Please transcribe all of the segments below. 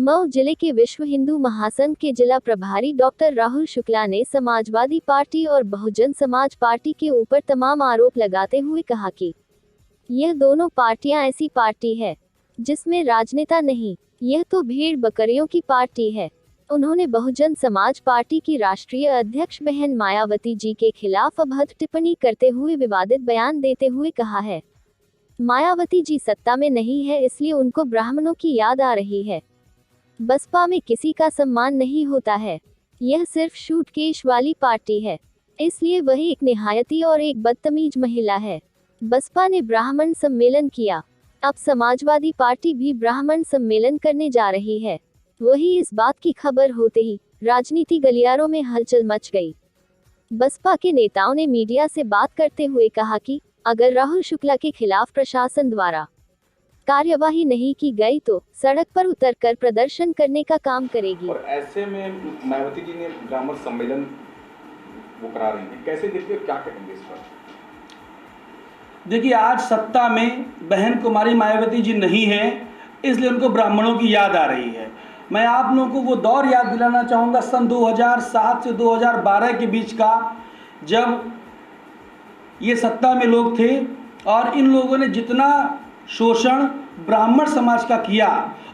मऊ जिले के विश्व हिंदू महासंघ के जिला प्रभारी डॉक्टर राहुल शुक्ला ने समाजवादी पार्टी और बहुजन समाज पार्टी के ऊपर तमाम आरोप लगाते हुए कहा कि यह दोनों पार्टियां ऐसी पार्टी है जिसमें राजनेता नहीं, यह तो भेड़ बकरियों की पार्टी है। उन्होंने बहुजन समाज पार्टी की राष्ट्रीय अध्यक्ष बहन मायावती जी के खिलाफ अभद्र टिप्पणी करते हुए विवादित बयान देते हुए कहा है, मायावती जी सत्ता में नहीं है इसलिए उनको ब्राह्मणों की याद आ रही है। बसपा में किसी का सम्मान नहीं होता है, यह सिर्फ शूटकेस वाली पार्टी है, इसलिए वही एक निहायती और एक बदतमीज महिला है। बसपा ने ब्राह्मण सम्मेलन किया, अब समाजवादी पार्टी भी ब्राह्मण सम्मेलन करने जा रही है। वही इस बात की खबर होते ही राजनीति गलियारों में हलचल मच गई। बसपा के नेताओं ने मीडिया से बात करते हुए कहा कि अगर राहुल शुक्ला के खिलाफ प्रशासन द्वारा कार्यवाही नहीं की गई तो सड़क पर उतरकर प्रदर्शन करने का काम करेगी। और ऐसे में मायावती जी ने ब्राह्मण सम्मेलन वो करा रही हैं, कैसे देखिए, क्या कहेंगे इस पर? देखिए, आज सत्ता में बहन कुमारी मायावती जी नहीं है, इसलिए उनको ब्राह्मणों की याद आ रही है। मैं आप लोगों को वो दौर याद दिलाना चाहूँगा, सन 2007 से 2012 के बीच का, जब ये सत्ता में लोग थे और इन लोगों ने जितना शोषण ब्राह्मण समाज का किया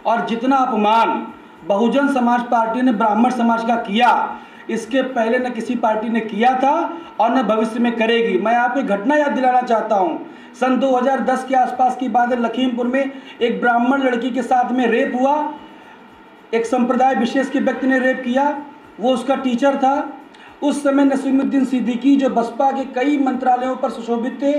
और जितना अपमान बहुजन समाज पार्टी ने ब्राह्मण समाज का किया, इसके पहले न किसी पार्टी ने किया था और न भविष्य में करेगी। मैं आपको एक घटना याद दिलाना चाहता हूं। सन 2010 के आसपास की बात है, लखीमपुर में एक ब्राह्मण लड़की के साथ में रेप हुआ। एक संप्रदाय विशेष के व्यक्ति ने रेप किया, वो उसका टीचर था। उस समय नसीमुद्दीन सिद्दीकी, जो बसपा के कई मंत्रालयों पर सुशोभित थे,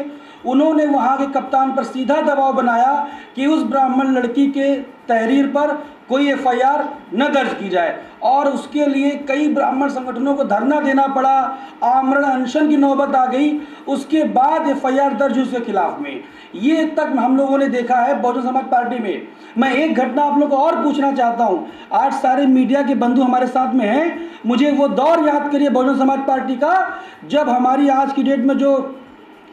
उन्होंने वहां के कप्तान पर सीधा दबाव बनाया कि उस ब्राह्मण लड़की के तहरीर पर कोई एफआईआर न दर्ज की जाए, और उसके लिए कई ब्राह्मण संगठनों को धरना देना पड़ा, आमरण अनशन की नौबत आ गई। उसके बाद एफआईआर दर्ज उसके खिलाफ में। ये तक हम लोगों ने देखा है बहुजन समाज पार्टी में। मैं एक घटना आप लोगों को और पूछना चाहता हूँ, आज सारे मीडिया के बंधु हमारे साथ में हैं, मुझे वो दौर याद करिए बहुजन समाज पार्टी का, जब हमारी आज की डेट में जो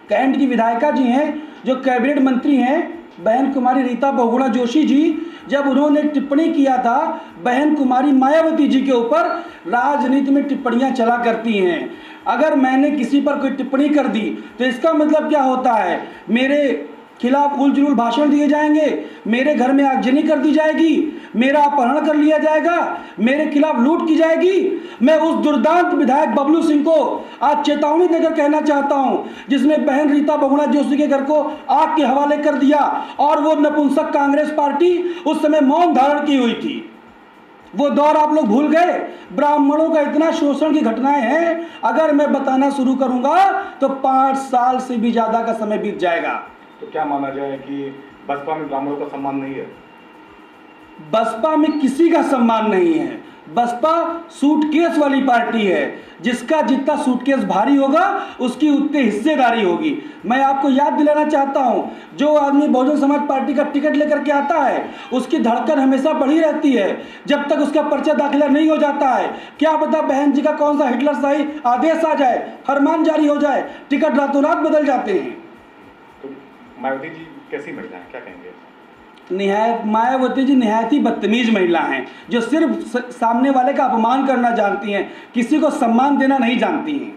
कैंट की विधायिका जी हैं, जो कैबिनेट मंत्री हैं, बहन कुमारी रीता बहुगुणा जोशी जी, जब उन्होंने टिप्पणी किया था बहन कुमारी मायावती जी के ऊपर, राजनीति में टिप्पणियां चला करती हैं। अगर मैंने किसी पर कोई टिप्पणी कर दी तो इसका मतलब क्या होता है, मेरे खिलाफ उलझुल भाषण दिए जाएंगे, मेरे घर में आगजनी कर दी जाएगी, मेरा अपहरण कर लिया जाएगा, मेरे खिलाफ लूट की जाएगी। मैं उस दुर्दांत विधायक बबलू सिंह को आज चेतावनी देकर कहना चाहता हूं, जिसने बहन रीता बहुगुणा जोशी के घर को आग के हवाले कर दिया और वो नपुंसक कांग्रेस पार्टी उस समय मौन धारण की हुई थी। वो दौर आप लोग भूल गए। ब्राह्मणों का इतना शोषण की घटनाएं हैं, अगर मैं बताना शुरू करूंगा तो 5 साल से भी ज्यादा का समय बीत जाएगा। तो क्या माना जाए कि बसपा में ब्राह्मणों का सम्मान नहीं है? बसपा में किसी का सम्मान नहीं है। बसपा सूटकेस वाली पार्टी है, जिसका जितना सूटकेस भारी होगा उसकी उतनी हिस्सेदारी होगी। मैं आपको याद दिलाना चाहता हूं, जो आदमी बहुजन समाज पार्टी का टिकट लेकर के आता है उसकी धड़कन हमेशा बढ़ी रहती है जब तक उसका पर्चा दाखिला नहीं हो जाता है। क्या पता बहन जी का कौन सा हिटलरशाही आदेश आ जाए, फरमान जारी हो जाए, टिकट रातों रात बदल जाते हैं। तो मायावती जी कैसी महिला है, क्या कहेंगे? मायावती जी निहायत ही बदतमीज महिला हैं, जो सिर्फ सामने वाले का अपमान करना जानती हैं, किसी को सम्मान देना नहीं जानती हैं।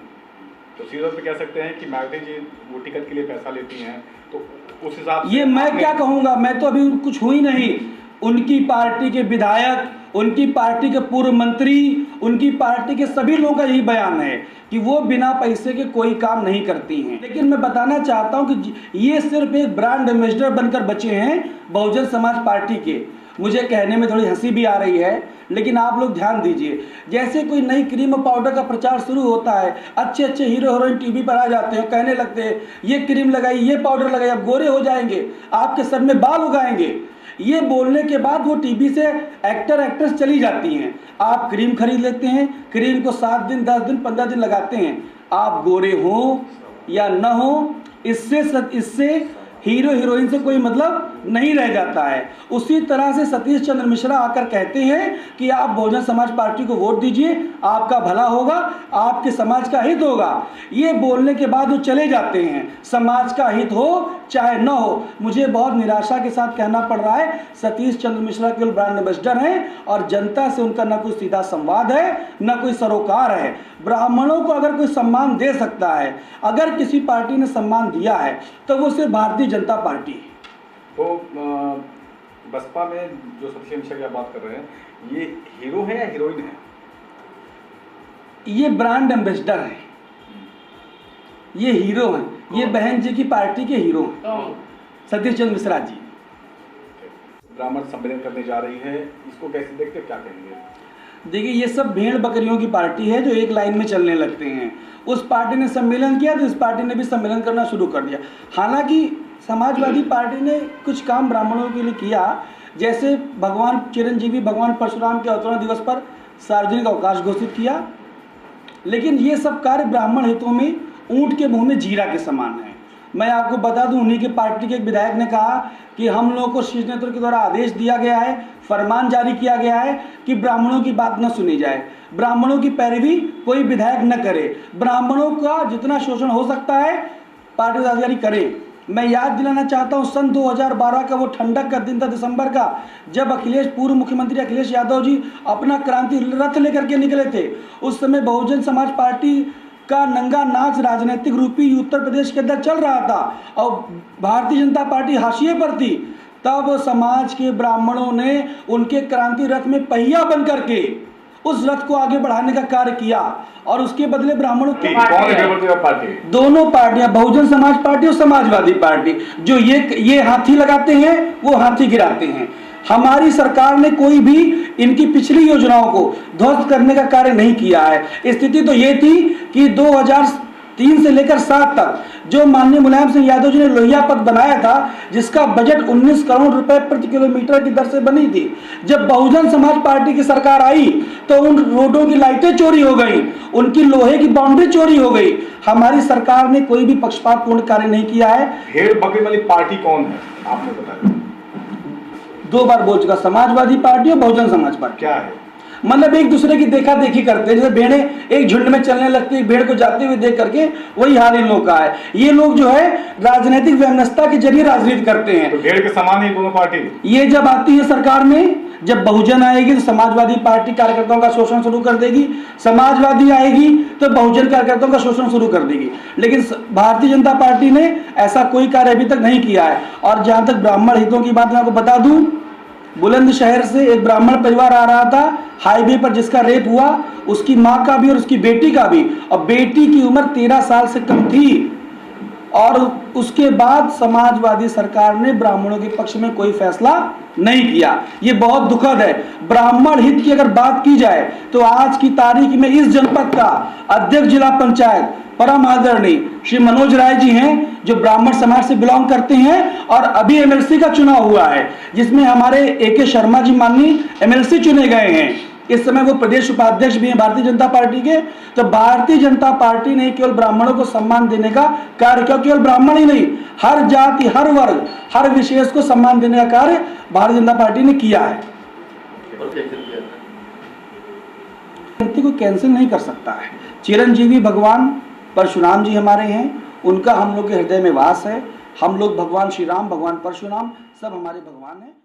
तो सीधा पे कह सकते हैं कि मायावती जी वो टिकट के लिए पैसा लेती हैं, तो उस हिसाब से ये मैं क्या कहूँगा, मैं तो अभी कुछ हुई नहीं। उनकी पार्टी के विधायक, उनकी पार्टी के पूर्व मंत्री, उनकी पार्टी के सभी लोगों का यही बयान है कि वो बिना पैसे के कोई काम नहीं करती हैं। लेकिन मैं बताना चाहता हूं कि ये सिर्फ एक ब्रांड एम्बेसडर बनकर बचे हैं बहुजन समाज पार्टी के। मुझे कहने में थोड़ी हंसी भी आ रही है, लेकिन आप लोग ध्यान दीजिए, जैसे कोई नई क्रीम और पाउडर का प्रचार शुरू होता है, अच्छे अच्छे हीरो हीरोइन टीवी पर आ जाते हैं, कहने लगते हैं ये क्रीम लगाई, ये पाउडर लगाई, आप गोरे हो जाएंगे, आपके सर में बाल उगाएंगे। ये बोलने के बाद वो टीवी से एक्टर एक्ट्रेस चली जाती हैं। आप क्रीम खरीद लेते हैं, क्रीम को 7 दिन 10 दिन 15 दिन लगाते हैं। आप गोरे हो या न हो, इससे हीरो हीरोइन से कोई मतलब नहीं रह जाता है। उसी तरह से सतीश चंद्र मिश्रा आकर कहते हैं कि आप बहुजन समाज पार्टी को वोट दीजिए, आपका भला होगा, आपके समाज का हित होगा। ये बोलने के बाद वो चले जाते हैं, समाज का हित हो चाहे न हो। मुझे बहुत निराशा के साथ कहना पड़ रहा है, सतीश चंद्र मिश्रा केवल ब्रांड एम्बेसडर हैं और जनता से उनका न कोई सीधा संवाद है न कोई सरोकार है। ब्राह्मणों को अगर कोई सम्मान दे सकता है, अगर किसी पार्टी ने सम्मान दिया है तो वो सिर्फ भारतीय जनता पार्टी है। तो बसपा में जो सतीश मिश्रा की आप बात कर रहे हैं, ये हीरो है या हीरोइन है? ये ब्रांड एम्बेसडर है, ये हीरो हैं, ये बहन जी की पार्टी के हीरो हैं सतीश चंद्र मिश्रा जी। ब्राह्मण सम्मेलन करने जा रही है, इसको कैसे देखते हो, क्या कहेंगे? देखिए, ये सब भेड़ बकरियों की पार्टी है जो एक लाइन में चलने लगते हैं। उस पार्टी ने सम्मेलन किया तो इस पार्टी ने भी सम्मेलन करना शुरू कर दिया। हालांकि समाजवादी पार्टी ने कुछ काम ब्राह्मणों के लिए किया, जैसे भगवान चिरंजीवी भगवान परशुराम के अवतरण दिवस पर सार्वजनिक अवकाश घोषित किया। लेकिन ये सब कार्य ब्राह्मण हितों में ऊंट के मुंह में जीरा के समान है। मैं आपको बता दूं, उन्हीं के पार्टी के एक विधायक ने कहा कि हम लोगों को शीर्ष नेतृत्व के द्वारा आदेश दिया गया है, फरमान जारी किया गया है कि ब्राह्मणों की बात न सुनी जाए, ब्राह्मणों की पैरवी कोई विधायक न करे, ब्राह्मणों का जितना शोषण हो सकता है पार्टी पदाधिकारी करे। मैं याद दिलाना चाहता हूं, सन 2012 का वो ठंडक का दिन था, दिसंबर का, जब पूर्व मुख्यमंत्री अखिलेश यादव जी अपना क्रांति रथ लेकर के निकले थे। उस समय बहुजन समाज पार्टी का नंगा नाच राजनीतिक रूपी उत्तर प्रदेश के अंदर चल रहा था और भारतीय जनता पार्टी हाशिए पर थी। तब समाज के ब्राह्मणों ने उनके क्रांति रथ में पहिया बन करके उस रथ को आगे बढ़ाने का कार्य किया और उसके बदले ब्राह्मणों की पार्टी, दोनों पार्टियां, बहुजन समाज पार्टी और समाजवादी पार्टी, जो ये हाथी लगाते हैं वो हाथी गिराते हैं। हमारी सरकार ने कोई भी इनकी पिछली योजनाओं को ध्वस्त करने का कार्य नहीं किया है। स्थिति तो ये थी कि 2003 से लेकर 7 तक जो माननीय मुलायम सिंह यादव जी ने लोहिया पथ बनाया था, जिसका बजट 19 करोड़ रुपए प्रति किलोमीटर की दर से बनी थी, जब बहुजन समाज पार्टी की सरकार आई तो उन रोडों की लाइटें चोरी हो गई, उनकी लोहे की बाउंड्री चोरी हो गई। हमारी सरकार ने कोई भी पक्षपातपूर्ण कार्य नहीं किया है। भेड़ बकरी वाली पार्टी कौन है, आपने बताया? 2 बार बोल चुका, समाजवादी पार्टी और बहुजन समाज पार्टी। क्या है? मतलब एक दूसरे की देखा देखी करते हैं, जैसे भेड़ें एक झुंड में चलने लगती है, भेड़ को जाते हुए देख करके, वही हाल इन लोग का है। ये लोग जो है राजनीतिक व्यवस्था के जरिए राजनीति करते हैं। तो भेड़ के समान है दोनों पार्टी। ये जब आती है सरकार में, जब बहुजन आएगी तो समाजवादी पार्टी कार्यकर्ताओं का शोषण शुरू कर देगी, समाजवादी आएगी तो बहुजन कार्यकर्ताओं का शोषण शुरू कर देगी। लेकिन भारतीय जनता पार्टी ने ऐसा कोई कार्य अभी तक नहीं किया है। और जहां तक ब्राह्मण हितों की बात मैं आपको बता दूं, बुलंदशहर से एक ब्राह्मण परिवार आ रहा था हाईवे पर, जिसका रेप हुआ, उसकी माँ का भी और उसकी बेटी का भी, और बेटी की उम्र 13 साल से कम थी। और उसके बाद समाजवादी सरकार ने ब्राह्मणों के पक्ष में कोई फैसला नहीं किया। ये बहुत दुखद है। ब्राह्मण हित की अगर बात की जाए तो आज की तारीख में इस जनपद का अध्यक्ष जिला पंचायत परम आदरणीय श्री मनोज राय जी हैं, जो ब्राह्मण समाज से बिलोंग करते हैं। और अभी एमएलसी का चुनाव हुआ है, जिसमें हमारे AK शर्मा जी माननीय एमएलसी चुने गए हैं। इस समय वो प्रदेश उपाध्यक्ष भी हैं भारतीय जनता पार्टी के। तो भारतीय जनता पार्टी ने केवल ब्राह्मणों को सम्मान देने का कार्य किया, केवल ब्राह्मण ही नहीं, हर जाति, हर वर्ग, हर विशेष को सम्मान देने का कार्य भारतीय जनता पार्टी ने किया है। को कैंसिल नहीं कर सकता है। चिरंजीवी भगवान परशुराम जी हमारे हैं, उनका हम लोग के हृदय में वास है। हम लोग भगवान श्री राम, भगवान परशुराम सब हमारे भगवान हैं।